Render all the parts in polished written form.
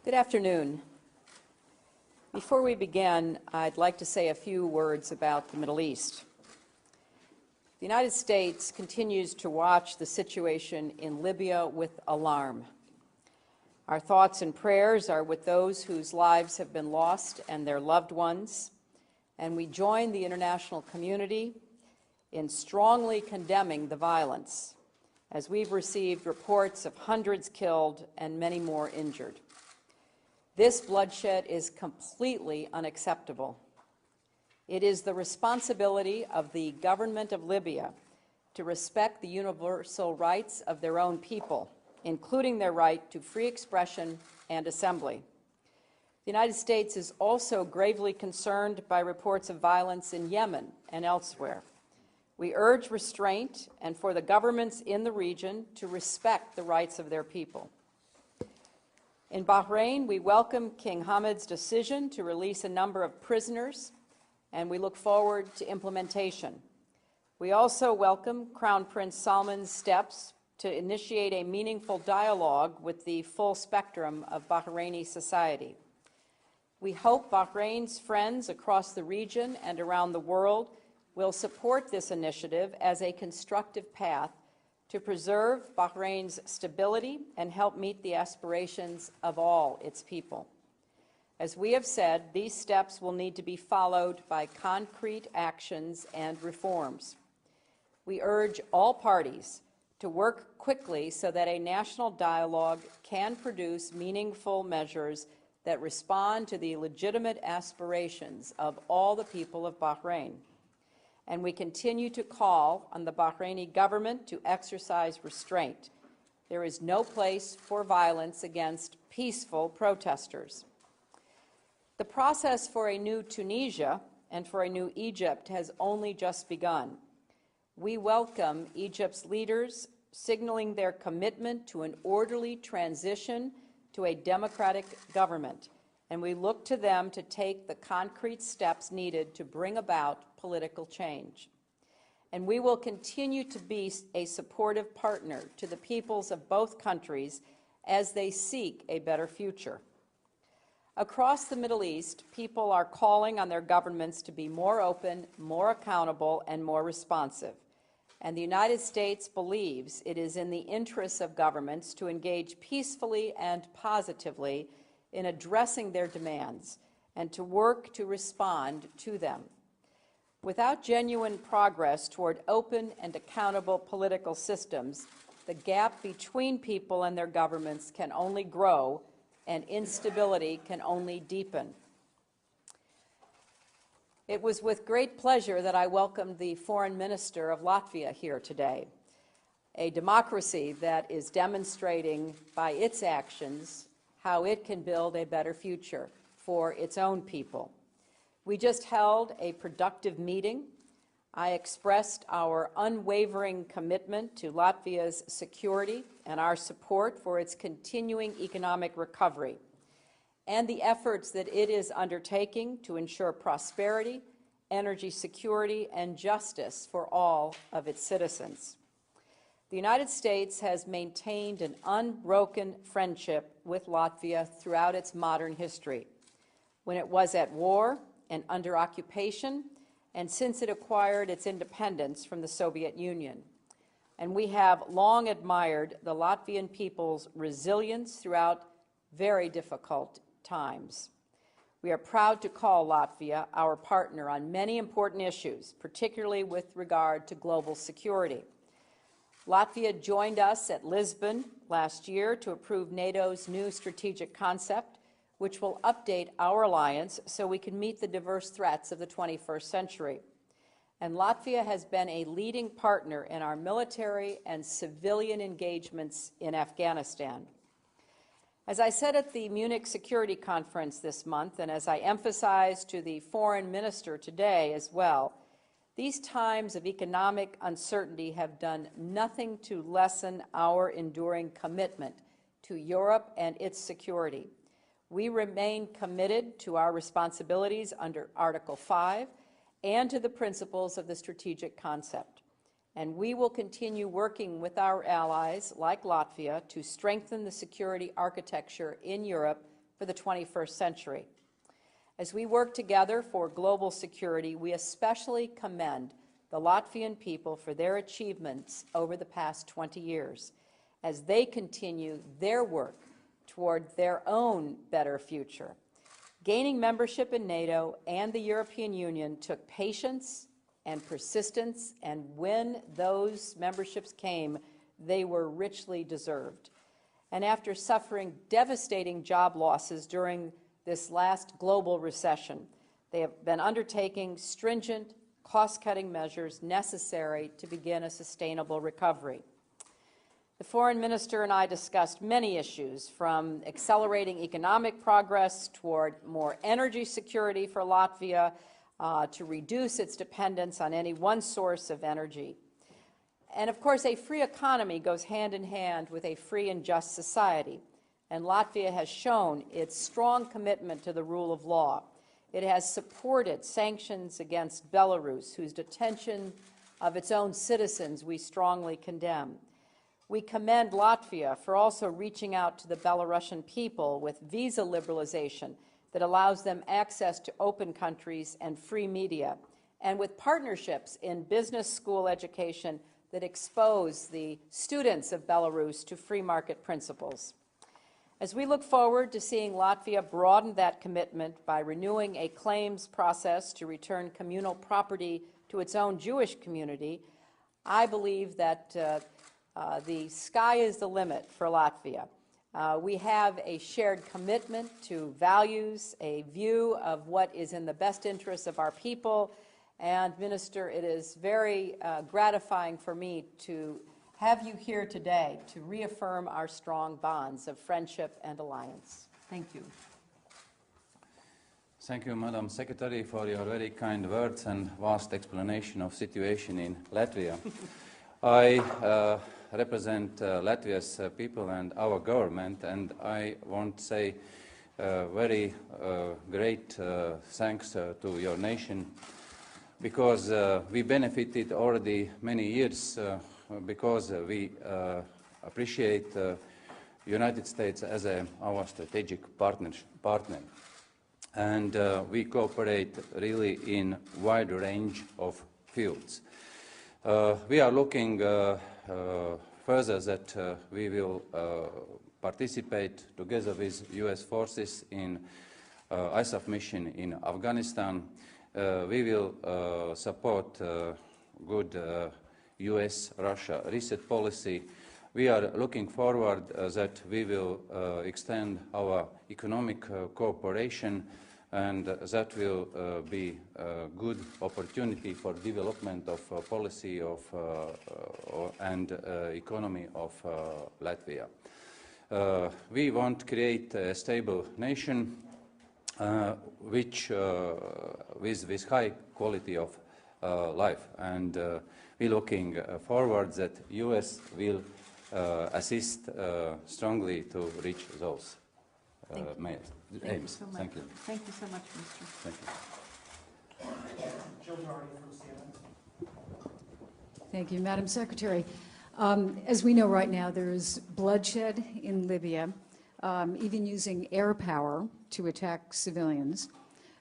Good afternoon. Before we begin, I'd like to say a few words about the Middle East. The United States continues to watch the situation in Libya with alarm. Our thoughts and prayers are with those whose lives have been lost and their loved ones, and we join the international community in strongly condemning the violence, as we've received reports of hundreds killed and many more injured. This bloodshed is completely unacceptable. It is the responsibility of the government of Libya to respect the universal rights of their own people, including their right to free expression and assembly. The United States is also gravely concerned by reports of violence in Yemen and elsewhere. We urge restraint and for the governments in the region to respect the rights of their people. In Bahrain, we welcome King Hamed's decision to release a number of prisoners, and we look forward to implementation. We also welcome Crown Prince Salman's steps to initiate a meaningful dialogue with the full spectrum of Bahraini society. We hope Bahrain's friends across the region and around the world will support this initiative as a constructive path to preserve Bahrain's stability and help meet the aspirations of all its people. As we have said, these steps will need to be followed by concrete actions and reforms. We urge all parties to work quickly so that a national dialogue can produce meaningful measures that respond to the legitimate aspirations of all the people of Bahrain. And we continue to call on the Bahraini government to exercise restraint. There is no place for violence against peaceful protesters. The process for a new Tunisia and for a new Egypt has only just begun. We welcome Egypt's leaders signaling their commitment to an orderly transition to a democratic government, and we look to them to take the concrete steps needed to bring about political change. And we will continue to be a supportive partner to the peoples of both countries as they seek a better future. Across the Middle East, people are calling on their governments to be more open, more accountable, and more responsive. And the United States believes it is in the interests of governments to engage peacefully and positively in addressing their demands and to work to respond to them. Without genuine progress toward open and accountable political systems, the gap between people and their governments can only grow and instability can only deepen. It was with great pleasure that I welcomed the Foreign Minister of Latvia here today, a democracy that is demonstrating by its actions how it can build a better future for its own people. We just held a productive meeting. I expressed our unwavering commitment to Latvia's security and our support for its continuing economic recovery and the efforts that it is undertaking to ensure prosperity, energy security, and justice for all of its citizens. The United States has maintained an unbroken friendship with Latvia throughout its modern history, when it was at war and under occupation, and since it acquired its independence from the Soviet Union. And we have long admired the Latvian people's resilience throughout very difficult times. We are proud to call Latvia our partner on many important issues, particularly with regard to global security. Latvia joined us at Lisbon last year to approve NATO's new strategic concept, which will update our alliance so we can meet the diverse threats of the 21st century. And Latvia has been a leading partner in our military and civilian engagements in Afghanistan. As I said at the Munich Security Conference this month, and as I emphasized to the Foreign Minister today as well, these times of economic uncertainty have done nothing to lessen our enduring commitment to Europe and its security. We remain committed to our responsibilities under Article 5 and to the principles of the strategic concept. And we will continue working with our allies, like Latvia, to strengthen the security architecture in Europe for the 21st century. As we work together for global security, we especially commend the Latvian people for their achievements over the past 20 years as they continue their work toward their own better future. Gaining membership in NATO and the European Union took patience and persistence, and when those memberships came, they were richly deserved. And after suffering devastating job losses during this last global recession, they have been undertaking stringent, cost-cutting measures necessary to begin a sustainable recovery. The Foreign Minister and I discussed many issues, from accelerating economic progress toward more energy security for Latvia, to reduce its dependence on any one source of energy. And of course, a free economy goes hand in hand with a free and just society. And Latvia has shown its strong commitment to the rule of law. It has supported sanctions against Belarus, whose detention of its own citizens we strongly condemn. We commend Latvia for also reaching out to the Belarusian people with visa liberalization that allows them access to open countries and free media, and with partnerships in business school education that expose the students of Belarus to free market principles. As we look forward to seeing Latvia broaden that commitment by renewing a claims process to return communal property to its own Jewish community, I believe that the sky is the limit for Latvia. We have a shared commitment to values, a view of what is in the best interests of our people, and Minister, it is very gratifying for me to have you here today to reaffirm our strong bonds of friendship and alliance. Thank you. Thank you, Madam Secretary, for your very kind words and vast explanation of situation in Latvia. I represent Latvia's people and our government, and I want to say very great thanks to your nation, because we benefited already many years because we appreciate United States as our strategic partner. And we cooperate really in a wide range of fields. We are looking further that we will participate together with U.S. forces in ISAF mission in Afghanistan. We will support good U.S.-Russia reset policy. We are looking forward that we will extend our economic cooperation, and that will be a good opportunity for development of policy of and economy of Latvia. We want to create a stable nation which with high quality of life, and we're looking forward that U.S. will assist strongly to reach those aims. Thank you. Thank you so much, Mr. Thank you. Jill Doherty from CNN. Thank you, Madam Secretary. As we know right now, there is bloodshed in Libya, even using air power to attack civilians.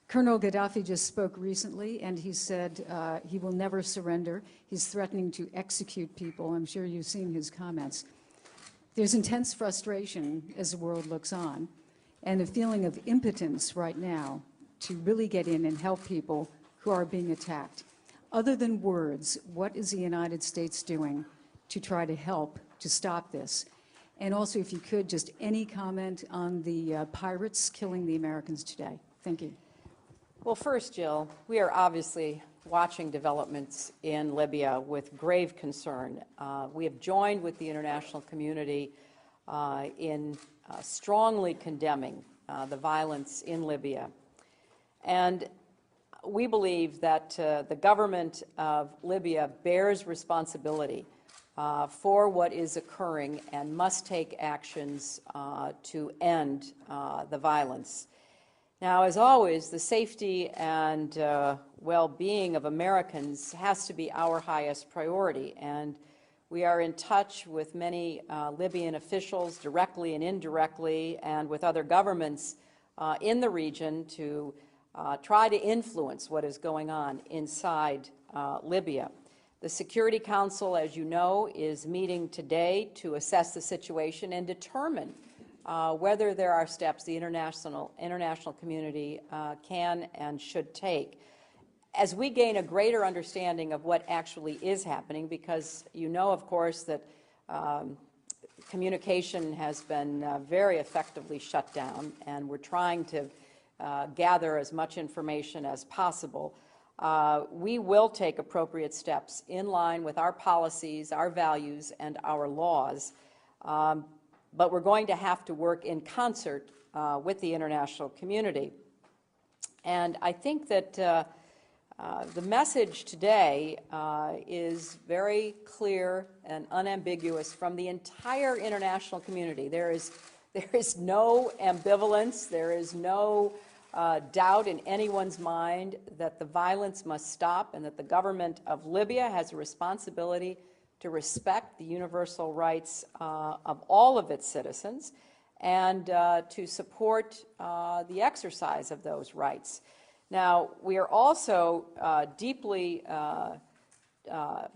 Colonel Gaddafi just spoke recently, and he said he will never surrender. He's threatening to execute people. I'm sure you've seen his comments. There's intense frustration as the world looks on, and a feeling of impotence right now to really get in and help people who are being attacked. Other than words, what is the United States doing to try to help to stop this? And also, if you could, just any comment on the pirates killing the Americans today. Thank you. Well, first, Jill, we are obviously watching developments in Libya with grave concern. We have joined with the international community in strongly condemning the violence in Libya. And we believe that the government of Libya bears responsibility for what is occurring and must take actions to end the violence. Now, as always, the safety and well-being of Americans has to be our highest priority, and we are in touch with many Libyan officials directly and indirectly, and with other governments in the region to try to influence what is going on inside Libya. The Security Council, as you know, is meeting today to assess the situation and determine whether there are steps the international community can and should take. As we gain a greater understanding of what actually is happening, because you know, of course, that communication has been very effectively shut down, and we're trying to gather as much information as possible. We will take appropriate steps in line with our policies, our values, and our laws, but we're going to have to work in concert with the international community. And I think that the message today is very clear and unambiguous from the entire international community. There is no ambivalence, there is no doubt in anyone's mind that the violence must stop and that the government of Libya has a responsibility to respect the universal rights of all of its citizens and to support the exercise of those rights. Now, we are also deeply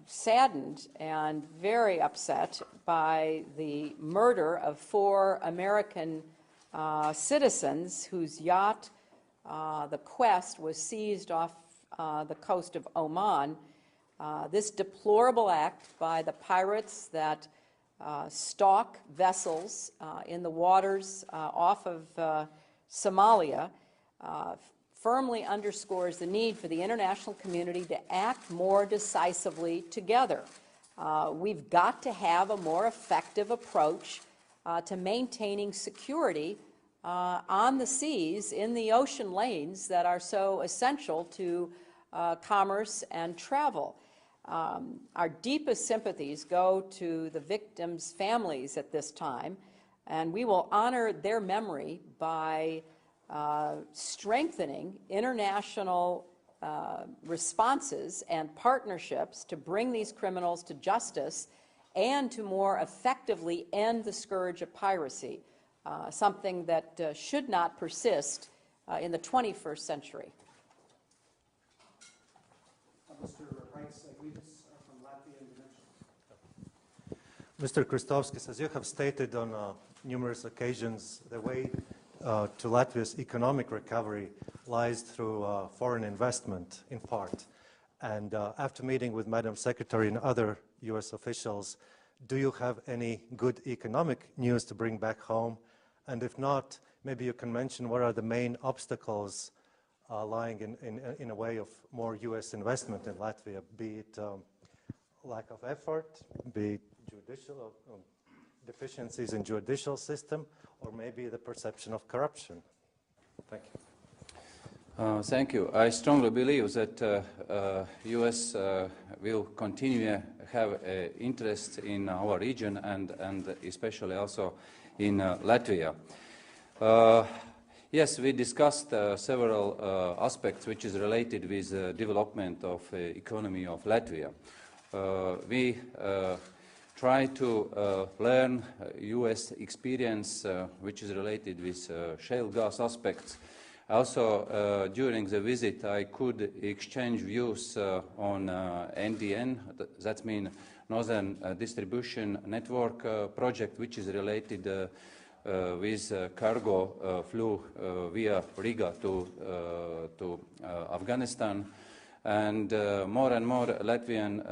saddened and very upset by the murder of 4 American citizens whose yacht, the Quest, was seized off the coast of Oman. This deplorable act by the pirates that stalk vessels in the waters off of Somalia firmly underscores the need for the international community to act more decisively together. We've got to have a more effective approach to maintaining security on the seas, in the ocean lanes that are so essential to commerce and travel. Our deepest sympathies go to the victims' families at this time, and we will honor their memory by strengthening international responses and partnerships to bring these criminals to justice and to more effectively end the scourge of piracy, something that should not persist in the 21st century. Mr. Kristovskis from Latvian Dimension. Mr. Kristovskis, as you have stated on numerous occasions, the way to Latvia's economic recovery lies through foreign investment, in part. And after meeting with Madam Secretary and other U.S. officials, do you have any good economic news to bring back home? And if not, maybe you can mention what are the main obstacles lying in a way of more U.S. investment in Latvia, be it lack of effort, be it judicial deficiencies in judicial system, or maybe the perception of corruption. Thank you. Thank you. I strongly believe that U.S. will continue to have interest in our region and especially also in Latvia. Yes, we discussed several aspects which is related with the development of economy of Latvia. We try to learn U.S. experience which is related with shale gas aspects. Also, during the visit, I could exchange views on NDN, that means Northern Distribution Network project, which is related with cargo flew via Riga to Afghanistan. And more Latvian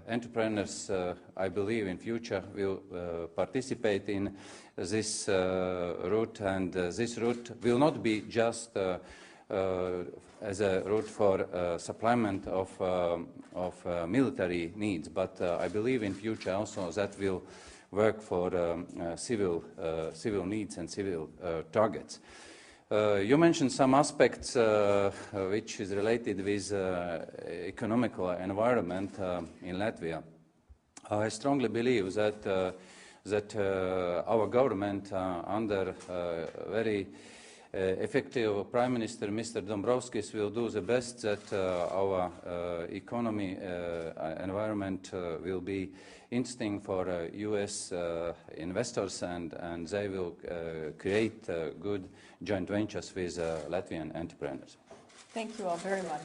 entrepreneurs, I believe, in future will participate in this route, and this route will not be just as a route for supplement of military needs, but I believe in future also that will work for civil needs and civil targets. You mentioned some aspects which is related with economical environment in Latvia. I strongly believe that our government under very Effective Prime Minister Mr. Dombrovskis will do the best that our economy environment will be interesting for US investors, and they will create good joint ventures with Latvian entrepreneurs. Thank you all very much.